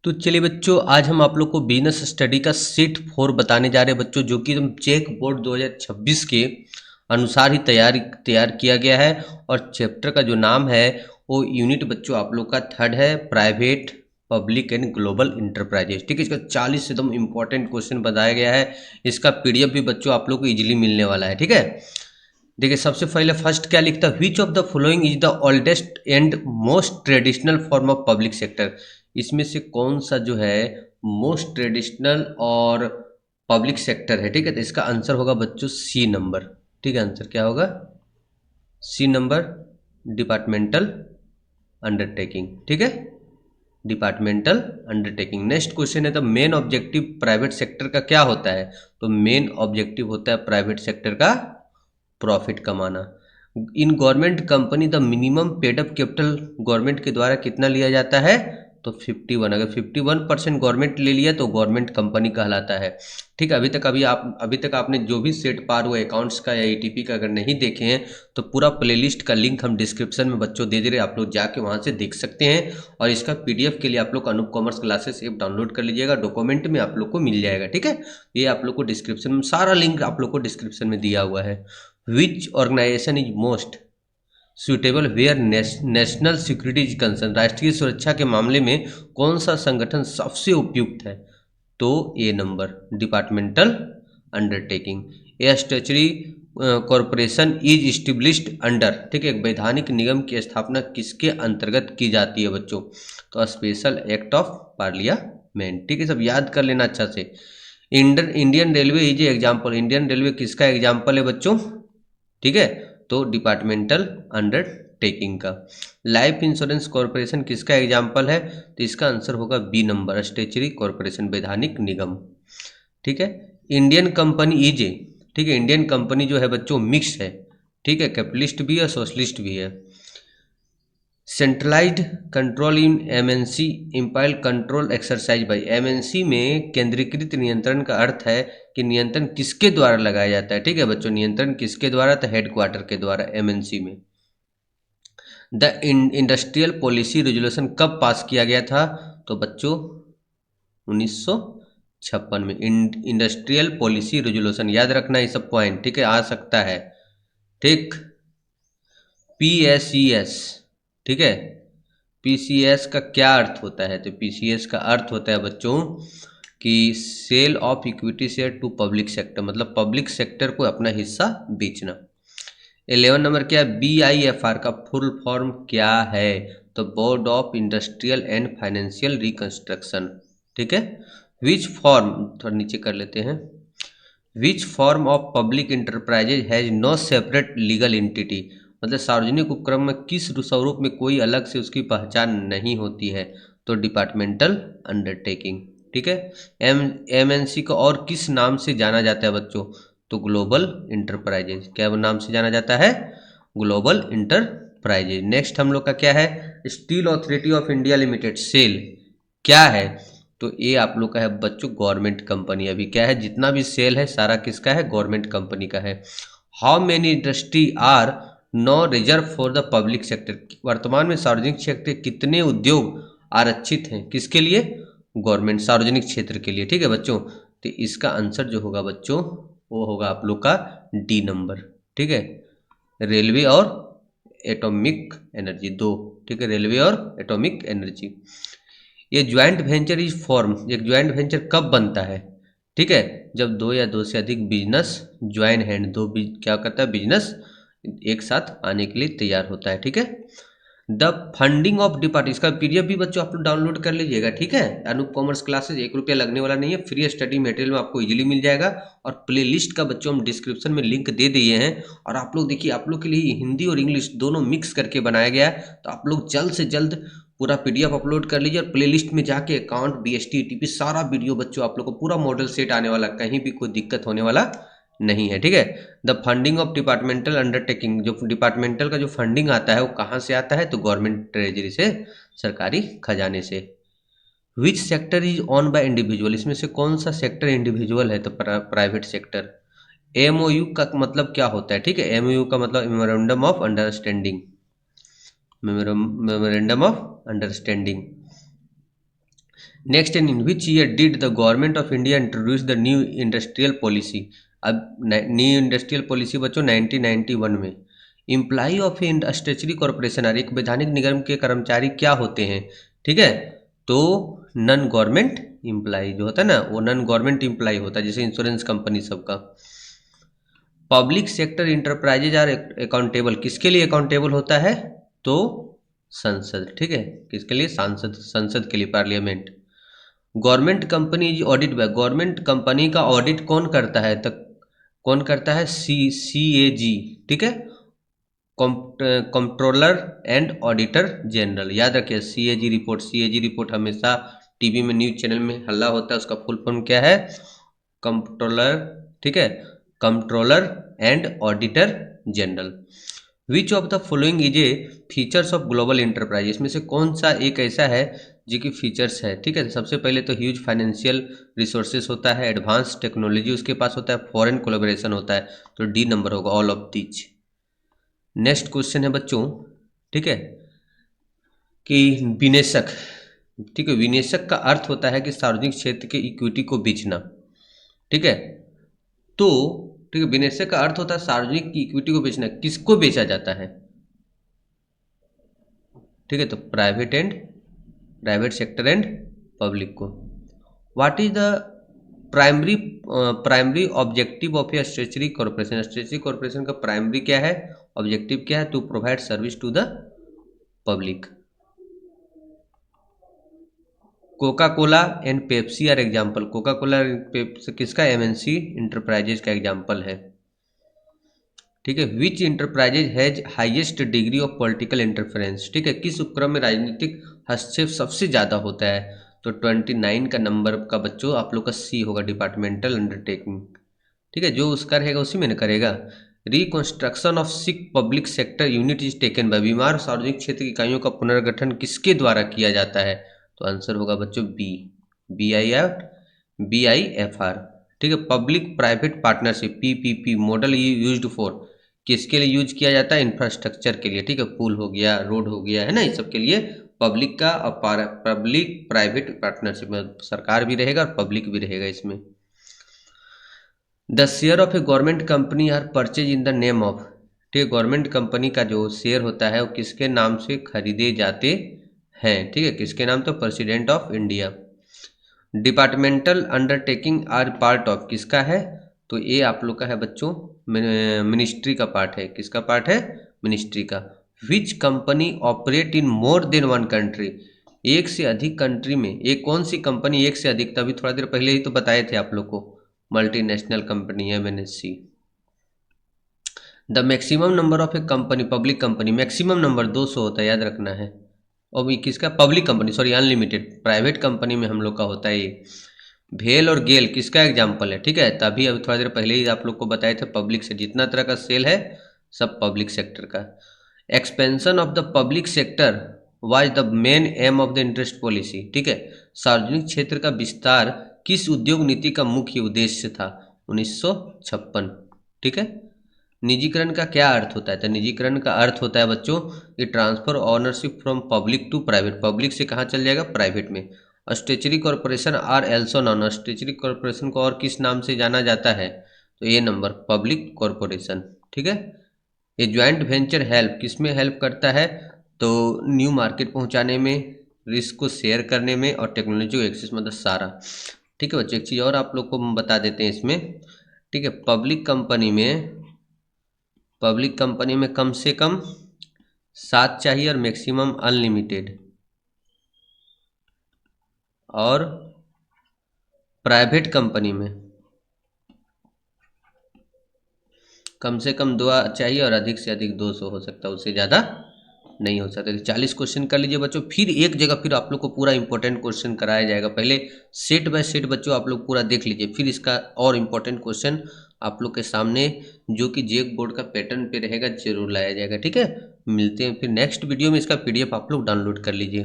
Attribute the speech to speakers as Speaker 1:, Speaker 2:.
Speaker 1: तो चलिए बच्चों, आज हम आप लोग को बिजनेस स्टडी का सेट 4 बताने जा रहे हैं बच्चों, जो कि एकदम चेक बोर्ड 2026 के अनुसार ही तैयार किया गया है। और चैप्टर का जो नाम है वो यूनिट बच्चों आप लोग का 3rd है, private public and global enterprises. ठीक है, इसका 40 एकदम इंपॉर्टेंट क्वेश्चन बताया गया है। इसका पीडीएफ भी बच्चों आप लोग को इजीली मिलने वाला है। ठीक है, देखिए सबसे पहले फर्स्ट क्या लिखता है, which of the following is the oldest and most traditional form of public sector. इसमें से कौन सा जो है मोस्ट ट्रेडिशनल और पब्लिक सेक्टर है। ठीक है, तो इसका आंसर होगा बच्चों सी नंबर। ठीक है, आंसर क्या होगा, सी नंबर, डिपार्टमेंटल अंडरटेकिंग। ठीक है, डिपार्टमेंटल अंडरटेकिंग। नेक्स्ट क्वेश्चन है, the main objective private sector का क्या होता है। तो मेन ऑब्जेक्टिव होता है प्राइवेट सेक्टर का प्रॉफिट कमाना। In government company the minimum paid up capital government के द्वारा कितना लिया जाता है, तो 51। अगर 51% गवर्नमेंट ले लिया तो गवर्नमेंट कंपनी कहलाता है। ठीक है, अभी तक आपने जो भी सेट पार हुआ अकाउंट्स का या एटीपी का अगर नहीं देखे हैं तो पूरा प्लेलिस्ट का लिंक हम डिस्क्रिप्शन में बच्चों दे दे रहे हैं, आप लोग जाके वहां से देख सकते हैं। और इसका पीडीएफ के लिए आप लोग Anoop commerce classes app download कर लीजिएगा, डॉक्यूमेंट में आप लोग को मिल जाएगा। ठीक है, ये आप लोग को डिस्क्रिप्शन में सारा लिंक आप लोग को डिस्क्रिप्शन में दिया हुआ है। Which organisation is most suitable where national security is concern. राष्ट्रीय सुरक्षा के मामले में कौन सा संगठन सबसे उपयुक्त है, तो a number, departmental undertaking. A statutory corporation is established under. ठीक है, एक वैधानिक निगम की स्थापना किसके अंतर्गत की जाती है बच्चों, तो स्पेशल एक्ट ऑफ पार्लियामेंट। ठीक है, सब याद कर लेना अच्छा से। Indian railway is example. Indian railway किसका एग्जाम्पल है बच्चों, ठीक है, तो डिपार्टमेंटल अंडरटेकिंग का। लाइफ इंश्योरेंस कॉरपोरेशन किसका एग्जाम्पल है, तो इसका आंसर होगा बी नंबर, स्टैच्यूटरी कॉरपोरेशन, वैधानिक निगम। ठीक है, इंडियन कंपनी इज ए। ठीक है, इंडियन कंपनी जो है बच्चों मिक्स है। ठीक है, कैपिटलिस्ट भी है, सोशलिस्ट भी है। Centralised control in MNC impel control exercise by. MNC में केंद्रीकृत नियंत्रण का अर्थ है कि नियंत्रण किसके द्वारा लगाया जाता है। ठीक है बच्चों, नियंत्रण किसके द्वारा, तो हेडक्वार्टर के द्वारा एमएनसी में। द इंडस्ट्रियल पॉलिसी रेजोल्यूशन कब पास किया गया था, तो बच्चों 1956 में। इंडस्ट्रियल पॉलिसी रेजोल्यूशन याद रखना ये सब पॉइंट, ठीक है, आ सकता है। ठीक, पीएसईएस। ठीक है, पीसीएस का क्या अर्थ होता है, तो पीसीएस का अर्थ होता है बच्चों कि sale of equity share to public sector, मतलब पब्लिक सेक्टर को अपना हिस्सा बेचना। 11 नंबर क्या है, बीआईएफआर का फुल फॉर्म क्या है, तो board of industrial and financial reconstruction. ठीक है, विच फॉर्म, थोड़ा नीचे कर लेते हैं, which form of public enterprises has no separate legal entity. मतलब सार्वजनिक उपक्रम में किस स्वरूप में कोई अलग से उसकी पहचान नहीं होती है, तो डिपार्टमेंटल अंडरटेकिंग। ठीक है, एमएनसी को और किस नाम से जाना जाता है बच्चों, तो ग्लोबल इंटरप्राइजेज। क्या नाम से जाना जाता है, ग्लोबल इंटरप्राइजेज। नेक्स्ट हम लोग का क्या है, Steel Authority of India Limited, SAIL क्या है, तो ये आप लोग का है बच्चों गवर्नमेंट कंपनी। अभी क्या है, जितना भी सेल है सारा किसका है, गवर्नमेंट कंपनी का है। How many industry are no reserve for the public sector. वर्तमान में सार्वजनिक क्षेत्र के कितने उद्योग आरक्षित हैं, किसके लिए, गवर्नमेंट, सार्वजनिक क्षेत्र के लिए। ठीक है बच्चों, तो इसका आंसर जो होगा बच्चों वो होगा आप लोग का डी नंबर। ठीक है, रेलवे और एटॉमिक एनर्जी, दो। ठीक है, रेलवे और एटॉमिक एनर्जी। ये ज्वाइंट वेंचर इज फॉर्म, एक ज्वाइंट वेंचर कब बनता है, ठीक है, जब दो या दो से अधिक बिजनेस ज्वाइन हैंड, क्या करता है, बिजनेस एक साथ आने के लिए तैयार होता है। ठीक है, द फंडिंग ऑफ डिपार्ट, इसका पीडीएफ भी बच्चों आप लोग डाउनलोड कर लीजिएगा। ठीक है, अनूप कॉमर्स क्लासेस, 1 रुपया लगने वाला नहीं है, फ्री स्टडी मटेरियल में आपको इजीली मिल जाएगा। और प्लेलिस्ट का बच्चों हम डिस्क्रिप्शन में लिंक दे दिए हैं। और आप लोग देखिए, आप लोग के लिए हिंदी और इंग्लिश दोनों मिक्स करके बनाया गया है, तो आप लोग जल्द से जल्द पूरा पीडीएफ अपलोड कर लीजिए। और प्लेलिस्ट में जाके अकाउंट, बीएसटी, टीपी सारा वीडियो बच्चों आप लोग को पूरा मॉडल सेट आने वाला, कहीं भी कोई दिक्कत होने वाला नहीं है। ठीक है, the funding of departmental undertaking, जो डिपार्टमेंटल का जो फंडिंग आता है वो कहाँ से आता है, तो गवर्नमेंट ट्रेजरी से, सरकारी खजाने से। Which sector is on by individual, इसमें से कौन सा सेक्टर इंडिविजुअल है, तो प्राइवेट सेक्टर। एमओयू का मतलब क्या होता है, ठीक है, एमओयू का मतलब memorandum of understanding, memorandum of understanding. Next, in which year did the government of India introduce the new industrial policy? अब न्यू इंडस्ट्रियल पॉलिसी बच्चों 1991 में। Imply of a statutory corporation और एक वैधानिक निगम के कर्मचारी क्या होते हैं? ठीक है, तो नॉन गवर्नमेंट इम्प्लाई जो होता है ना, वो नॉन गवर्नमेंट इम्प्लाई होता है, जैसे इंश्योरेंस कंपनी सबका। Public sector enterprises are accountable, किसके लिए अकाउंटेबल होता है? तो संसद। ठीक है, किसके लिए? सांसद, संसद के लिए, parliament. Government company is audit bye, government company का ऑडिट कौन करता है? तक कौन करता है? CAG। ठीक है, कंट्रोलर एंड ऑडिटर जनरल। याद रखिए CAG रिपोर्ट, CAG रिपोर्ट हमेशा टीवी में, न्यूज चैनल में हल्ला होता है, उसका फुल फॉर्म क्या है? कंट्रोलर। ठीक है, controller and auditor general. Which of the following is a features of global enterprise, इसमें से कौन सा एक ऐसा है जो कि फीचर्स है? ठीक है, सबसे पहले तो ह्यूज फाइनेंशियल रिसोर्सेस होता है, एडवांस टेक्नोलॉजी उसके पास होता है, फॉरेन कोलैबोरेशन होता है, तो डी नंबर होगा, all of these. Next question है बच्चों, ठीक है, कि विनिवेशक। ठीक है, विनिवेशक का अर्थ होता है कि सार्वजनिक क्षेत्र के इक्विटी को बेचना। ठीक है, तो ठीक है, विनिवेशक का अर्थ होता है सार्वजनिक की इक्विटी को बेचना। किसको बेचा जाता है? ठीक है, तो प्राइवेट सेक्टर एंड पब्लिक को। What is the primary objective of a statutory corporation? Statutory corporation का प्राइमरी क्या है, ऑब्जेक्टिव क्या है? To provide service to the public. Coca Cola and Pepsi are example, Coca Cola किसका? MNC enterprises का example है। ठीक है, which enterprises has highest degree of political interference? ठीक है, किस उपक्रम में राजनीतिक हस्तक्षेप सबसे ज़्यादा होता है? तो 29 का नंबर का बच्चों आप लोग का C होगा, डिपार्टमेंटल अंडरटेकिंग। ठीक है, जो उसका रहेगा उसी में न करेगा। Reconstruction of sick public sector unit is taken by, बीमार सार्वजनिक क्षेत्र की इकाइयों का पुनर्गठन किसके द्वारा किया जाता है? तो आंसर होगा बच्चों BIFR। ठीक है, public private partnership PPP model used for, किसके लिए यूज किया जाता है? इंफ्रास्ट्रक्चर के लिए। ठीक है, पुल हो गया, रोड हो गया, है ना, इस सब के लिए पब्लिक का और पब्लिक प्राइवेट पार्टनरशिप में सरकार भी रहेगा और पब्लिक भी रहेगा इसमें। The share of a government company are purchase in the name of, ठीक है, गवर्नमेंट कंपनी का जो शेयर होता है वो किसके नाम से खरीदे जाते हैं? ठीक है, किसके नाम? तो president of India. Departmental undertaking are part of, किसका है? तो ये आप लोग का है बच्चों, मिनिस्ट्री का पार्ट है। किसका पार्ट है? मिनिस्ट्री का। Which company operate in more than one country, एक से अधिक कंट्री में एक कौन सी कंपनी एक से अधिक? तभी थोड़ा देर पहले ही तो बताए थे आप लोग को, मल्टीनेशनल कंपनी है MNC। The maximum number of A company, public company maximum number 200 होता है, याद रखना है। और ये किसका? Public company, sorry unlimited. Private company में हम लोग का होता है ये। भेल और गेल किसका एग्जाम्पल है? ठीक है, तभी अभी थोड़ा देर पहले ही आप लोग को बताए थे, पब्लिक से जितना तरह का सेल है सब पब्लिक सेक्टर का। Expansion of the public sector was the main M of the interest policy. ठीक है, सार्वजनिक क्षेत्र का विस्तार किस उद्योग नीति का मुख्य उद्देश्य था? 1956। ठीक है, निजीकरण का क्या अर्थ होता है? तो निजीकरण का अर्थ होता है बच्चों कि transfer ownership from public to private, public से कहाँ चल जाएगा? प्राइवेट में। Statutory corporation are also non, statutory corporation को और किस नाम से जाना जाता है? तो ये नंबर पब्लिक कॉर्पोरेशन। ठीक है, ये ज्वाइंट वेंचर हेल्प किस में हेल्प करता है? तो न्यू मार्केट पहुंचाने में, रिस्क को शेयर करने में और टेक्नोलॉजी को एक्सेस, मतलब सारा। ठीक है बच्चों, एक चीज़ और आप लोग को हम बता देते हैं इसमें। ठीक है, पब्लिक कंपनी में कम से कम 7 चाहिए और मैक्सिमम अनलिमिटेड, और प्राइवेट कंपनी में कम से कम 2 चाहिए और अधिक से अधिक 200 हो सकता है, उससे ज़्यादा नहीं हो सकता। 40 क्वेश्चन कर लीजिए बच्चों, फिर एक जगह फिर आप लोग को पूरा इंपॉर्टेंट क्वेश्चन कराया जाएगा। पहले सेट बाय सेट बच्चों आप लोग पूरा देख लीजिए, फिर इसका और इम्पोर्टेंट क्वेश्चन आप लोग के सामने जो कि जेक बोर्ड का पैटर्न पे रहेगा जरूर लाया जाएगा। ठीक है, मिलते हैं फिर नेक्स्ट वीडियो में। इसका PDF आप लोग डाउनलोड कर लीजिए।